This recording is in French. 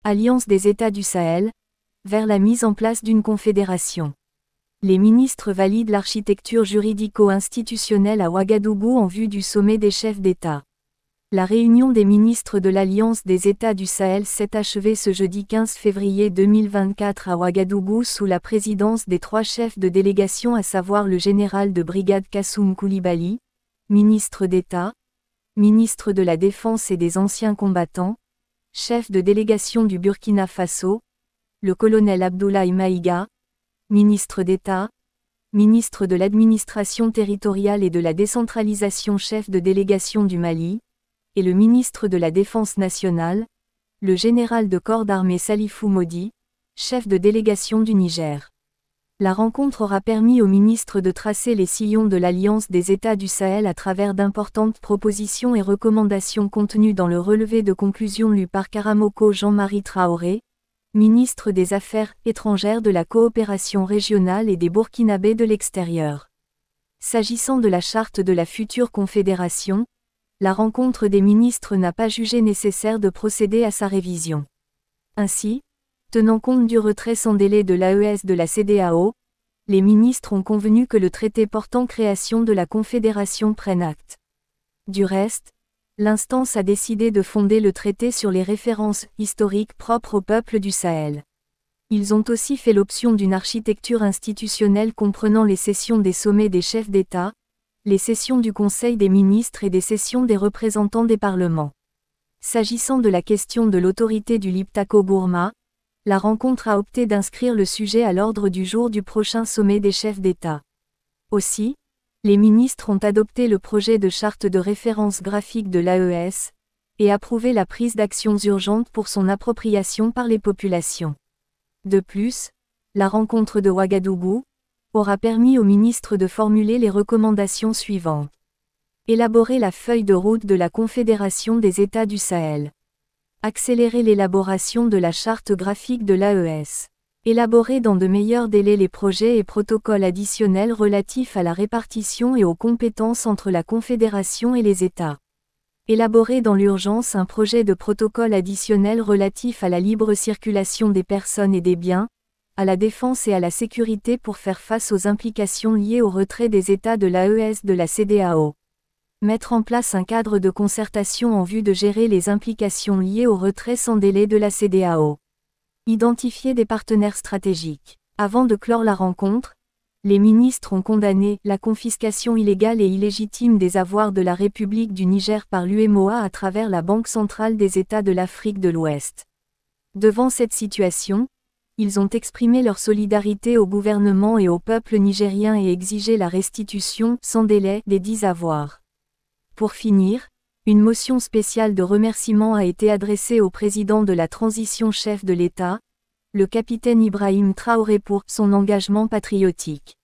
Alliance des États du Sahel, vers la mise en place d'une confédération. Les ministres valident l'architecture juridico-institutionnelle à Ouagadougou en vue du sommet des chefs d'État. La réunion des ministres de l'Alliance des États du Sahel s'est achevée ce jeudi 15 février 2024 à Ouagadougou sous la présidence des 3 chefs de délégation, à savoir le général de brigade Kassoum Koulibaly, ministre d'État, ministre de la Défense et des Anciens Combattants, chef de délégation du Burkina Faso, le colonel Abdoulaye Maïga, ministre d'État, ministre de l'Administration territoriale et de la décentralisation, chef de délégation du Mali, et le ministre de la Défense nationale, le général de corps d'armée Salifou Modi, chef de délégation du Niger. La rencontre aura permis aux ministres de tracer les sillons de l'Alliance des États du Sahel à travers d'importantes propositions et recommandations contenues dans le relevé de conclusions lu par Karamoko Jean-Marie Traoré, ministre des Affaires étrangères, de la coopération régionale et des Burkinabés de l'extérieur. S'agissant de la charte de la future confédération, la rencontre des ministres n'a pas jugé nécessaire de procéder à sa révision. Ainsi, tenant compte du retrait sans délai de l'AES de la CEDEAO, les ministres ont convenu que le traité portant création de la confédération prenne acte. Du reste, l'instance a décidé de fonder le traité sur les références historiques propres au peuple du Sahel. Ils ont aussi fait l'option d'une architecture institutionnelle comprenant les sessions des sommets des chefs d'État, les sessions du Conseil des ministres et des sessions des représentants des parlements. S'agissant de la question de l'autorité du Liptako-Gourma, la rencontre a opté d'inscrire le sujet à l'ordre du jour du prochain sommet des chefs d'État. Aussi, les ministres ont adopté le projet de charte de référence graphique de l'AES, et approuvé la prise d'actions urgentes pour son appropriation par les populations. De plus, la rencontre de Ouagadougou aura permis aux ministres de formuler les recommandations suivantes. Élaborer la feuille de route de la Confédération des États du Sahel. Accélérer l'élaboration de la charte graphique de l'AES. Élaborer dans de meilleurs délais les projets et protocoles additionnels relatifs à la répartition et aux compétences entre la Confédération et les États. Élaborer dans l'urgence un projet de protocole additionnel relatif à la libre circulation des personnes et des biens, à la défense et à la sécurité pour faire face aux implications liées au retrait des États de l'AES de la CEDEAO. Mettre en place un cadre de concertation en vue de gérer les implications liées au retrait sans délai de la CEDEAO. Identifier des partenaires stratégiques. Avant de clore la rencontre, les ministres ont condamné la confiscation illégale et illégitime des avoirs de la République du Niger par l'UEMOA à travers la Banque centrale des États de l'Afrique de l'Ouest. Devant cette situation, ils ont exprimé leur solidarité au gouvernement et au peuple nigérien et exigé la restitution, sans délai, des 10 avoirs. Pour finir, une motion spéciale de remerciement a été adressée au président de la transition, chef de l'État, le capitaine Ibrahim Traoré, pour son engagement patriotique.